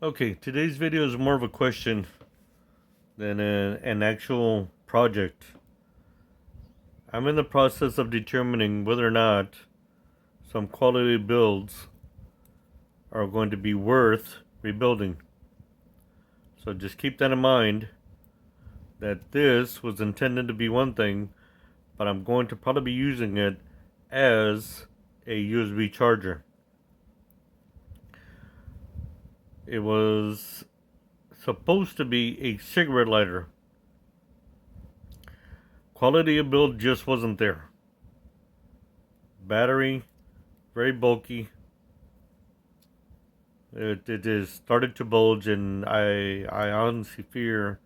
Okay, today's video is more of a question than an actual project. I'm in the process of determining whether or not some quality builds are going to be worth rebuilding. So just keep that in mind that this was intended to be one thing, but I'm going to probably be using it as a USB charger. It was supposed to be a cigarette lighter. Quality of build just wasn't there. Battery, very bulky. It is started to bulge, and I honestly fear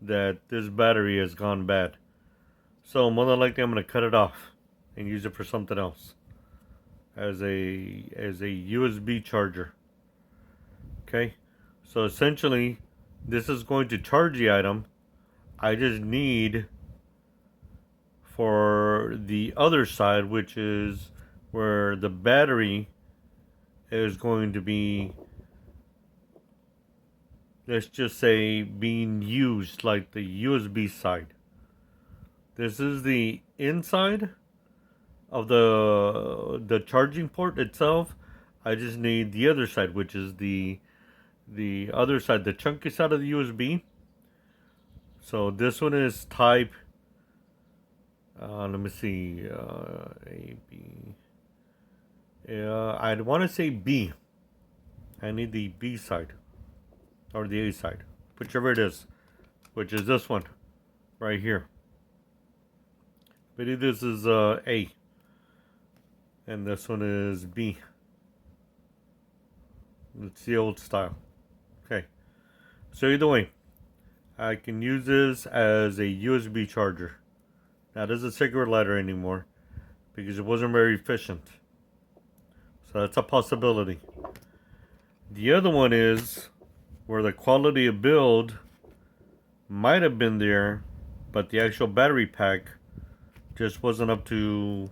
that this battery has gone bad. So more than likely, I'm going to cut it off and use it for something else as a USB charger. Okay, so essentially, this is going to charge the item. I just need for the other side, which is where the battery is going to be, let's just say, being used like the USB side. This is the inside of the charging port itself. I just need the other side, which is the other side, the chunky side of the USB. So this one is type. Let me see. A B. I'd want to say B. I need the B side or the A side, whichever it is, which is this one right here. Maybe this is A, and this one is B. It's the old style. Okay, so either way, I can use this as a USB charger. Not as a cigarette lighter anymore because it wasn't very efficient. So that's a possibility. The other one is where the quality of build might have been there, but the actual battery pack just wasn't up to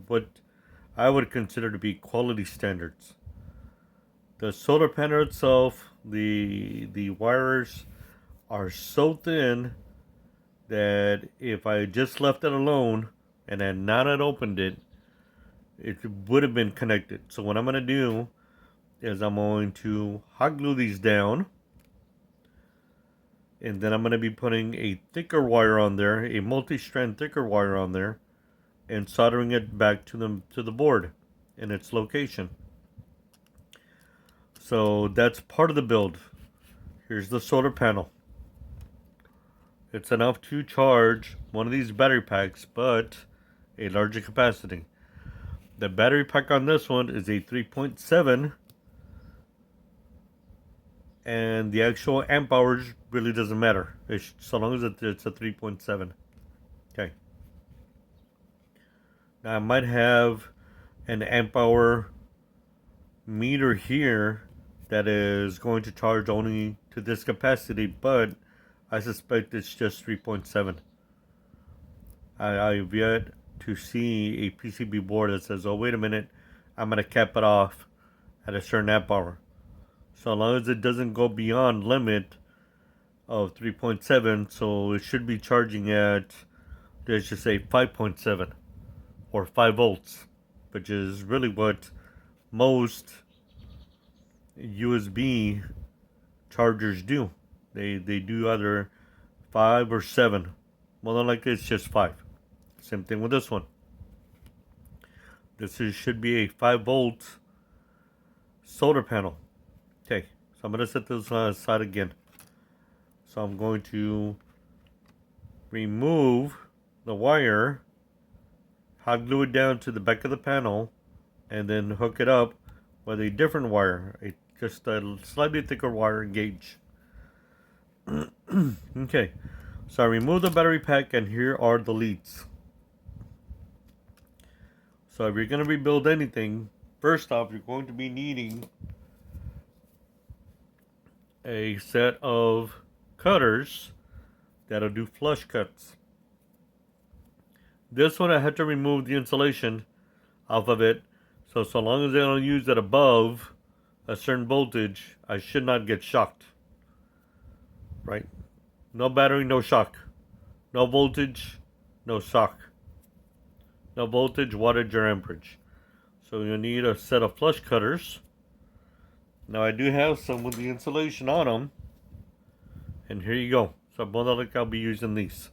what I would consider to be quality standards. The solar panel itself, the wires are so thin that if I just left it alone and had not had opened it, it would have been connected. So what I'm going to do is I'm going to hot glue these down, and then I'm going to be putting a thicker wire on there, a multi-strand thicker wire on there, and soldering it back to the board in its location. So that's part of the build. Here's the solar panel. It's enough to charge one of these battery packs, but a larger capacity. The battery pack on this one is a 3.7, and the actual amp hours really doesn't matter, so long as it's a 3.7. Okay. Now I might have an amp hour meter here that is going to charge only to this capacity, but I suspect it's just 3.7. I've yet to see a PCB board that says, oh, wait a minute, I'm going to cap it off at a certain amp hour. So long as it doesn't go beyond limit of 3.7, so it should be charging at, let's just say 5.7 or 5 volts, which is really what most USB chargers do. They do either 5 or 7. More than likely, it's just 5. Same thing with this one. Should be a 5-volt solar panel. Okay, so I'm going to set this aside again. So I'm going to remove the wire, hot glue it down to the back of the panel, and then hook it up with a different wire, just a slightly thicker wire gauge. Okay, so I removed the battery pack, and here are the leads. So if you're going to rebuild anything, first off, you're going to be needing a set of cutters that'll do flush cuts. This one I had to remove the insulation off of it, so long as they don't use it above a certain voltage, I should not get shocked. Right? No battery, no shock. No voltage, no shock. No voltage, wattage, or amperage. So you'll need a set of flush cutters. Now I do have some with the insulation on them. And here you go. So I'll be using these.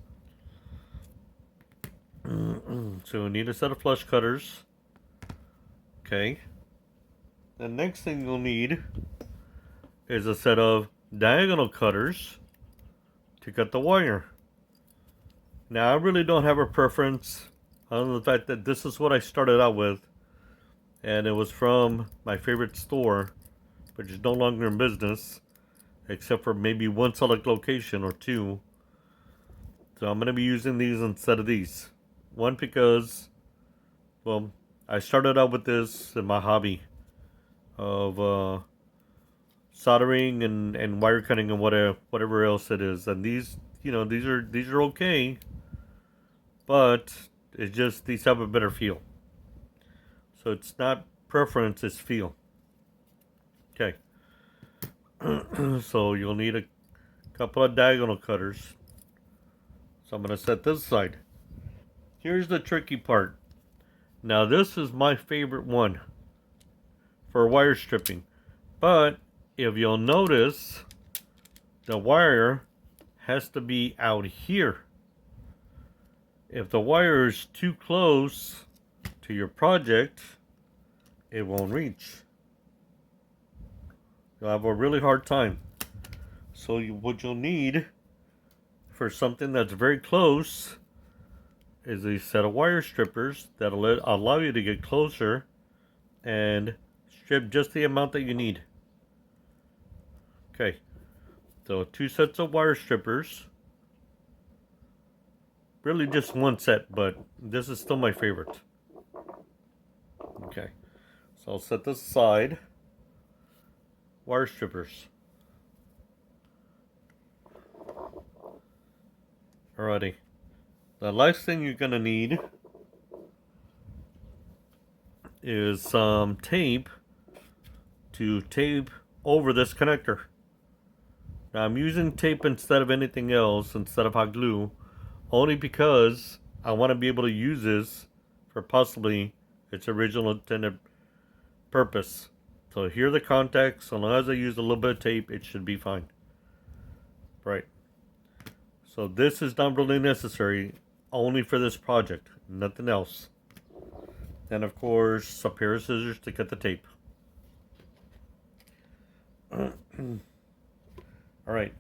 So you'll need a set of flush cutters. Okay. The next thing you'll need is a set of diagonal cutters to cut the wire. Now I really don't have a preference other than the fact that this is what I started out with, and it was from my favorite store, which is no longer in business, except for maybe one select location or two. So I'm going to be using these instead of these. One, because, well, I started out with this in my hobby of soldering and wire cutting and whatever else it is. And these, these are okay, but it's just these have a better feel. So it's not preference, it's feel. Okay. So you'll need a couple of diagonal cutters. So I'm going to set this aside. Here's the tricky part. Now this is my favorite one for wire stripping. But if you'll notice, the wire has to be out here. If the wire is too close to your project, it won't reach. You'll have a really hard time. So what you'll need for something that's very close is a set of wire strippers that'll allow you to get closer and strip just the amount that you need. Okay, so 2 sets of wire strippers. Really just 1 set, but this is still my favorite. Okay, so I'll set this aside. Wire strippers. Alrighty. The last thing you're gonna need is some tape to tape over this connector. Now I'm using tape instead of anything else, instead of hot glue, only because I want to be able to use this for possibly its original intended purpose. So here are the contacts. So long as I use a little bit of tape, it should be fine. Right. So this is not really necessary, only for this project, nothing else. And of course, a pair of scissors to cut the tape. Alright,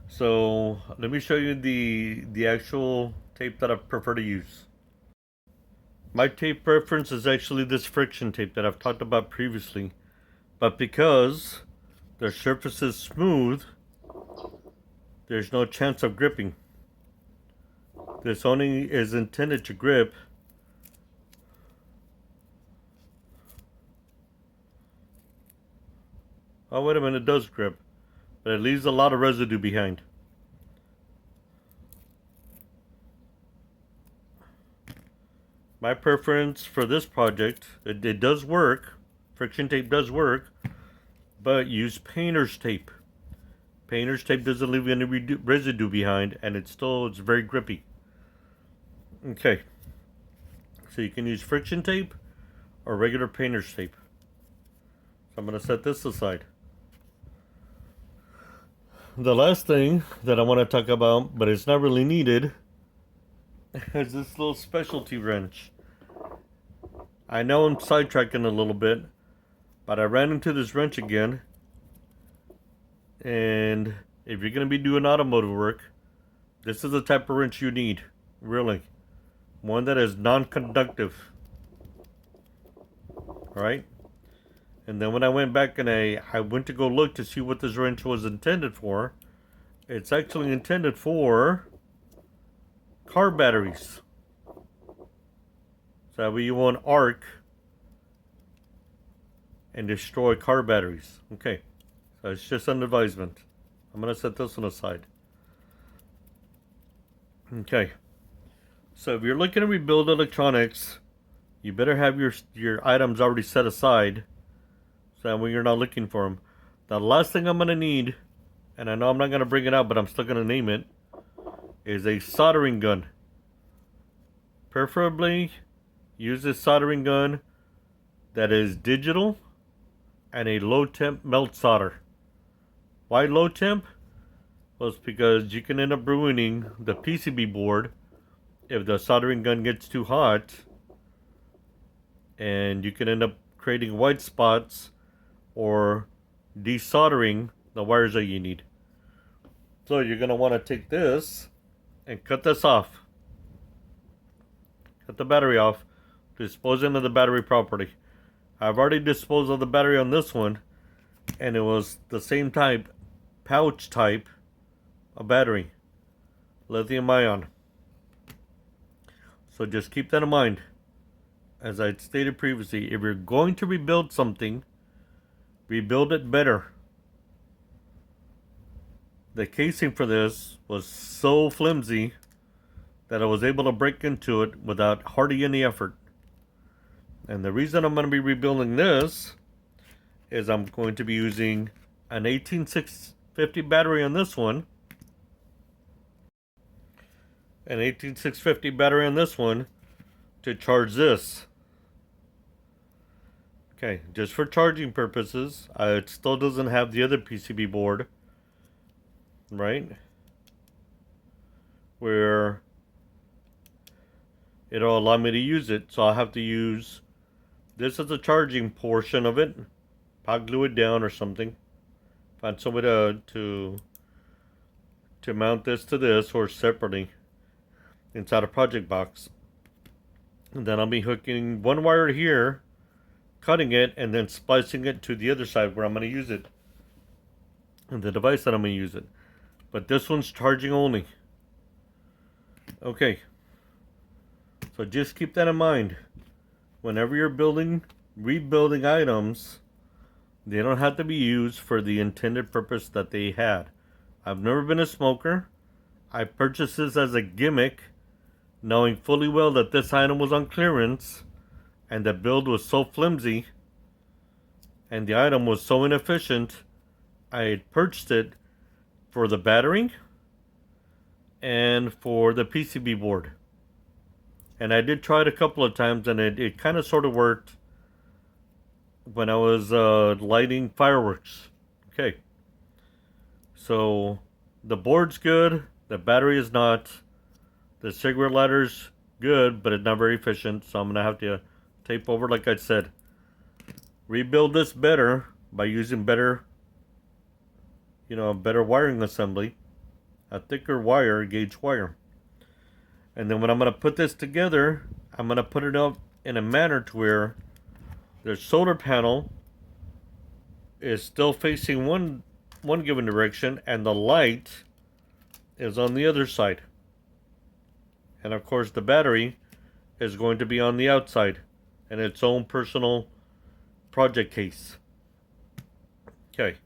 so let me show you the actual tape that I prefer to use. My tape preference is actually this friction tape that I've talked about previously. But because the surface is smooth, there's no chance of gripping. This only is intended to grip oh, wait a minute, it does grip, but it leaves a lot of residue behind. My preference for this project, it does work, friction tape does work, but use painter's tape. Painter's tape doesn't leave any residue behind, and it's very grippy. Okay, so you can use friction tape or regular painter's tape. So I'm going to set this aside. The last thing that I want to talk about, but it's not really needed, is this little specialty wrench. I know I'm sidetracking a little bit, but I ran into this wrench again. And if you're going to be doing automotive work, this is the type of wrench you need, really. One that is non-conductive. Alright? And then when I went back and I went to go look to see what this wrench was intended for, it's actually intended for car batteries. So that way you won't arc and destroy car batteries. Okay, so it's just an advisement. I'm going to set this one aside. Okay, so if you're looking to rebuild electronics, you better have your items already set aside so that when you're not looking for them. The last thing I'm going to need, and I know I'm not going to bring it out, but I'm still going to name it, is a soldering gun. Preferably use a soldering gun that is digital and a low temp melt solder. Why low temp? Well, it's because you can end up ruining the PCB board if the soldering gun gets too hot, and you can end up creating white spots or desoldering the wires that you need. So you're going to want to take this and cut this off. Cut the battery off, disposing of the battery properly. I've already disposed of the battery on this one, and it was the same type, pouch type of battery, lithium ion. So just keep that in mind. As I stated previously, if you're going to rebuild something, rebuild it better. The casing for this was so flimsy that I was able to break into it without hardly any effort. And the reason I'm going to be rebuilding this is I'm going to be using an 18650 battery on this one. An 18650 battery on this one to charge this. Okay, just for charging purposes. It still doesn't have the other PCB board, right? Where it'll allow me to use it. So I'll have to use this as a charging portion of it. I'll glue it down or something. Find some way to mount this to this or separately inside a project box. And then I'll be hooking one wire here, cutting it, and then splicing it to the other side where I'm going to use it, and the device that I'm going to use it. But this one's charging only. Okay, so just keep that in mind. Whenever you're rebuilding items, they don't have to be used for the intended purpose that they had. I've never been a smoker. I purchased this as a gimmick, knowing fully well that this item was on clearance, and the build was so flimsy, and the item was so inefficient. I had purchased it for the battery and for the PCB board. And I did try it a couple of times, and it kind of sort of worked when I was lighting fireworks. Okay. So the board's good, the battery is not. The cigarette lighter's good, but it's not very efficient, so I'm going to have to tape over like I said. Rebuild this better by using better wiring assembly. A thicker wire, gauge wire. And then when I'm going to put this together, I'm going to put it up in a manner to where the solar panel is still facing one given direction, and the light is on the other side. And of course the battery is going to be on the outside in its own personal project case. Okay.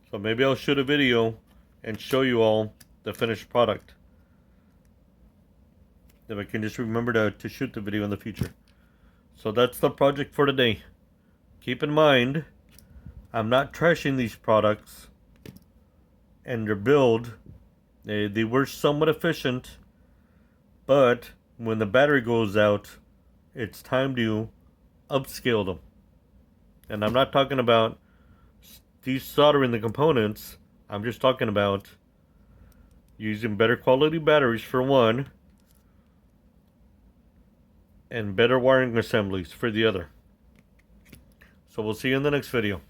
So maybe I'll shoot a video and show you all the finished product. If I can just remember to shoot the video in the future. So that's the project for today. Keep in mind, I'm not trashing these products and their build. They were somewhat efficient, but when the battery goes out, it's time to upscale them. And I'm not talking about desoldering the components. I'm just talking about using better quality batteries for one, and better wiring assemblies for the other. So we'll see you in the next video.